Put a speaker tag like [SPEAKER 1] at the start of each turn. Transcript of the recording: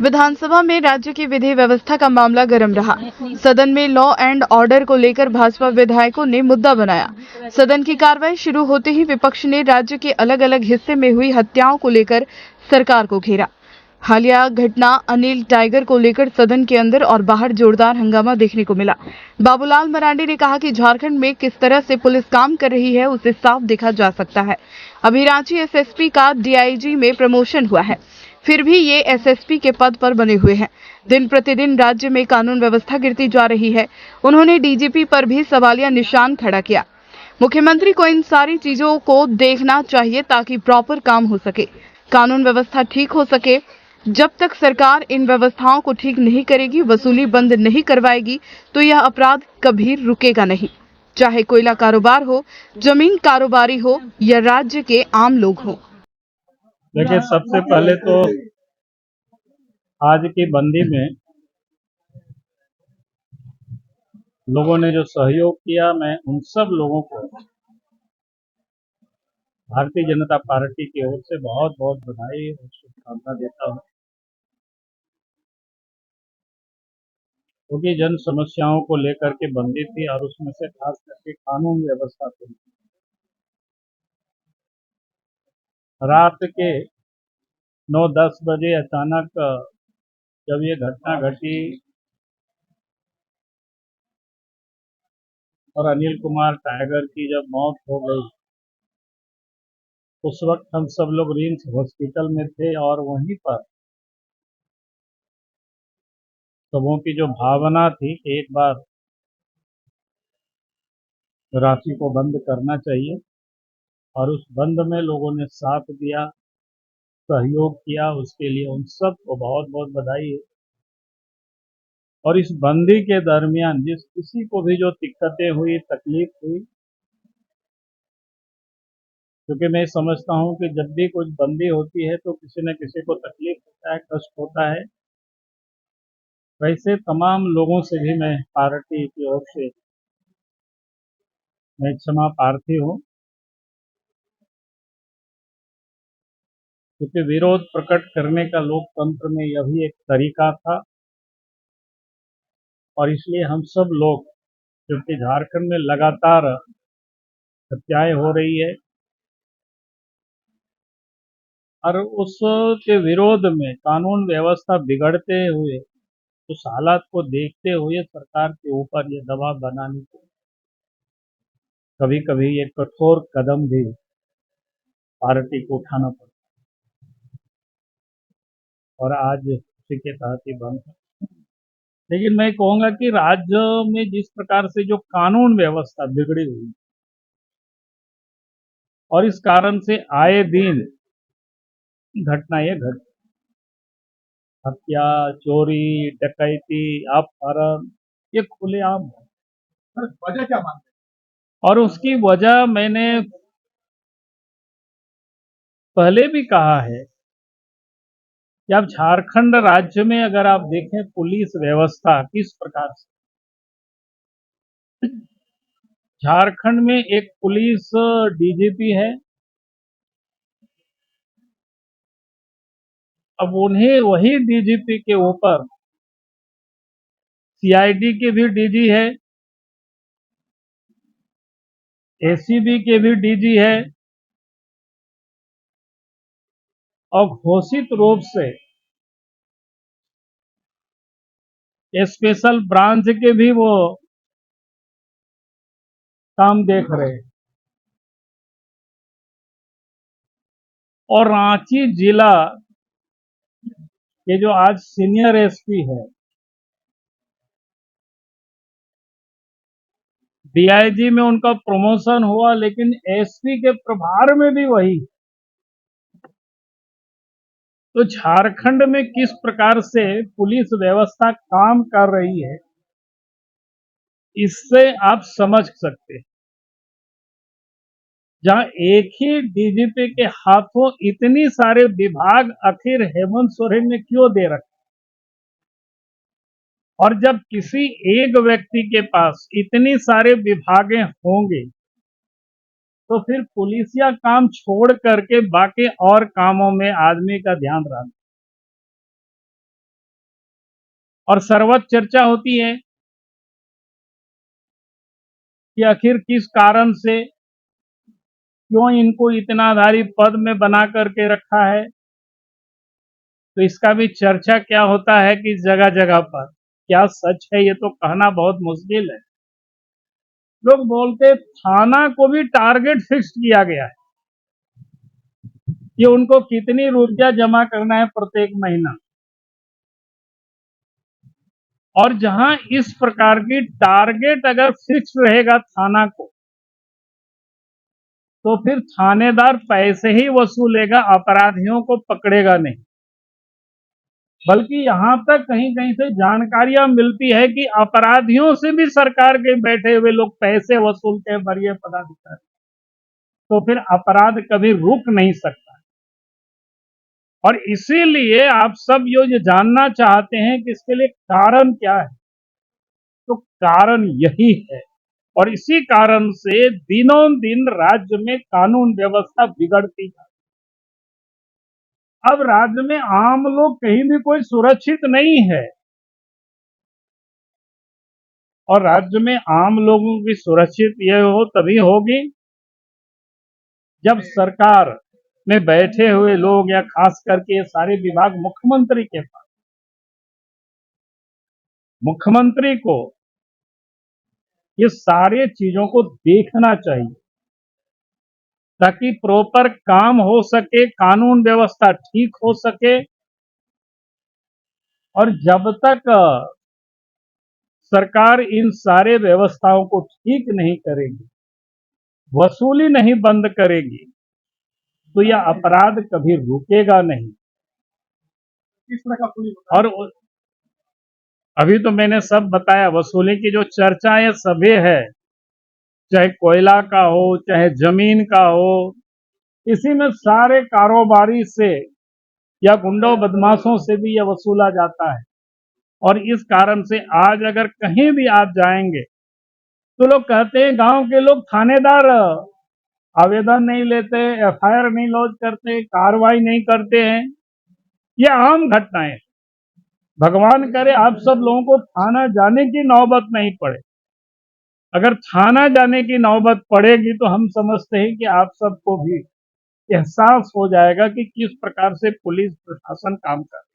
[SPEAKER 1] विधानसभा में राज्य की विधि व्यवस्था का मामला गर्म रहा। सदन में लॉ एंड ऑर्डर को लेकर भाजपा विधायकों ने मुद्दा बनाया। सदन की कार्रवाई शुरू होते ही विपक्ष ने राज्य के अलग अलग हिस्से में हुई हत्याओं को लेकर सरकार को घेरा। हालिया घटना अनिल टाइगर को लेकर सदन के अंदर और बाहर जोरदार हंगामा देखने को मिला। बाबूलाल मरांडी ने कहा कि झारखंड में किस तरह से पुलिस काम कर रही है उसे साफ देखा जा सकता है। अभी रांची एसएसपी का डीआईजी में प्रमोशन हुआ है, फिर भी ये एसएसपी के पद पर बने हुए हैं। दिन प्रतिदिन राज्य में कानून व्यवस्था गिरती जा रही है। उन्होंने डीजीपी पर भी सवालिया निशान खड़ा किया। मुख्यमंत्री को इन सारी चीजों को देखना चाहिए ताकि प्रॉपर काम हो सके, कानून व्यवस्था ठीक हो सके। जब तक सरकार इन व्यवस्थाओं को ठीक नहीं करेगी, वसूली बंद नहीं करवाएगी, तो यह अपराध कभी रुकेगा नहीं, चाहे कोयला कारोबार हो, जमीन कारोबारी हो या राज्य के आम लोग हो।
[SPEAKER 2] देखिए, सबसे पहले तो आज की बंदी में लोगों ने जो सहयोग किया, मैं उन सब लोगों को भारतीय जनता पार्टी की ओर से बहुत बहुत बधाई और शुभकामना देता हूं, क्योंकि जन समस्याओं को लेकर के बंदी थी और उसमें से खास करके कानून व्यवस्था थी। रात के 9-10 बजे अचानक जब ये घटना घटी और अनिल कुमार टाइगर की जब मौत हो गई, उस वक्त हम सब लोग रिम्स हॉस्पिटल में थे और वहीं पर सबों की जो भावना थी कि एक बार राशि को बंद करना चाहिए, और उस बंद में लोगों ने साथ दिया, सहयोग किया, उसके लिए उन सब को बहुत बहुत बधाई है। और इस बंदी के दरमियान जिस किसी को भी जो दिक्कतें हुई, तकलीफ हुई, क्योंकि मैं समझता हूं कि जब भी कुछ बंदी होती है तो किसी न किसी को तकलीफ होता है, कष्ट होता है। वैसे तमाम लोगों से भी मैं पार्टी की ओर से मैं क्षमा प्रार्थी हूँ, क्योंकि विरोध प्रकट करने का लोकतंत्र में यह भी एक तरीका था। और इसलिए हम सब लोग, क्योंकि झारखंड में लगातार हत्याएं हो रही है और उसके विरोध में कानून व्यवस्था बिगड़ते हुए, उस हालात को देखते हुए सरकार के ऊपर ये दबाव बनाने को कभी कभी ये कठोर कदम भी पार्टी को उठाना पड़ता, और आज उसी के तहत ही बंद है। लेकिन मैं कहूंगा कि राज्य में जिस प्रकार से जो कानून व्यवस्था बिगड़ी हुई, और इस कारण से आए दिन घटनाएं घट, हत्या, चोरी, डकैती, अपहरण, ये खुलेआम है। वजह क्या मानते हैं? और उसकी वजह मैंने पहले भी कहा है कि अब झारखंड राज्य में अगर आप देखें पुलिस व्यवस्था किस प्रकार से, झारखंड में एक पुलिस डीजीपी है, अब उन्हें वही डीजीपी के ऊपर सीआईडी के भी डीजी है, एसीबी के भी डीजी है, और घोषित रूप से स्पेशल ब्रांच के भी वो काम देख रहे हैं। और रांची जिला के जो आज सीनियर एसपी है, डीआईजी में उनका प्रमोशन हुआ, लेकिन एसपी के प्रभार में भी वही। तो झारखंड में किस प्रकार से पुलिस व्यवस्था काम कर रही है, इससे आप समझ सकते हैं। जहां एक ही डीजीपी के हाथों इतनी सारे विभाग आखिर हेमंत सोरेन ने क्यों दे रखे, और जब किसी एक व्यक्ति के पास इतनी सारे विभागें होंगे तो फिर पुलिसिया काम छोड़ करके बाकी और कामों में आदमी का ध्यान रहना। और सर्वत्र चर्चा होती है कि आखिर किस कारण से, क्यों इनको इतना आधारी पद में बना करके रखा है। तो इसका भी चर्चा क्या होता है कि जगह जगह पर क्या सच है ये तो कहना बहुत मुश्किल है। लोग बोलते थाना को भी टारगेट फिक्स किया गया है कि उनको कितनी रुपया जमा करना है प्रत्येक महीना, और जहां इस प्रकार की टारगेट अगर फिक्स रहेगा थाना को, तो फिर थानेदार पैसे ही वसूलेगा, अपराधियों को पकड़ेगा नहीं। बल्कि यहां तक कहीं कहीं से जानकारियां मिलती है कि अपराधियों से भी सरकार के बैठे हुए लोग पैसे वसूलते हैं, वरीय पदाधिकारी। तो फिर अपराध कभी रुक नहीं सकता। और इसीलिए आप सब ये जानना चाहते हैं कि इसके लिए कारण क्या है, तो कारण यही है। और इसी कारण से दिनों दिन राज्य में कानून व्यवस्था बिगड़ती है। अब राज्य में आम लोग कहीं भी कोई सुरक्षित नहीं है, और राज्य में आम लोगों की सुरक्षित यह हो तभी होगी जब सरकार में बैठे हुए लोग या खास करके ये सारे विभाग मुख्यमंत्री के पास, मुख्यमंत्री को ये सारे चीजों को देखना चाहिए ताकि प्रॉपर काम हो सके, कानून व्यवस्था ठीक हो सके। और जब तक सरकार इन सारे व्यवस्थाओं को ठीक नहीं करेगी, वसूली नहीं बंद करेगी, तो यह अपराध कभी रुकेगा नहीं। इस तरह का और अभी तो मैंने सब बताया, वसूली की जो चर्चाएं सभी है, चाहे कोयला का हो चाहे जमीन का हो, इसी में सारे कारोबारी से या गुंडों बदमाशों से भी यह वसूला जाता है। और इस कारण से आज अगर कहीं भी आप जाएंगे तो लोग कहते हैं, गांव के लोग थानेदार आवेदन नहीं लेते, एफआईआर नहीं लॉन्च करते, कार्रवाई नहीं करते हैं। ये आम घटनाएं। भगवान करे आप सब लोगों को थाना जाने की नौबत नहीं पड़े। अगर थाना जाने की नौबत पड़ेगी तो हम समझते हैं कि आप सबको भी एहसास हो जाएगा कि किस प्रकार से पुलिस प्रशासन काम कर रहा है।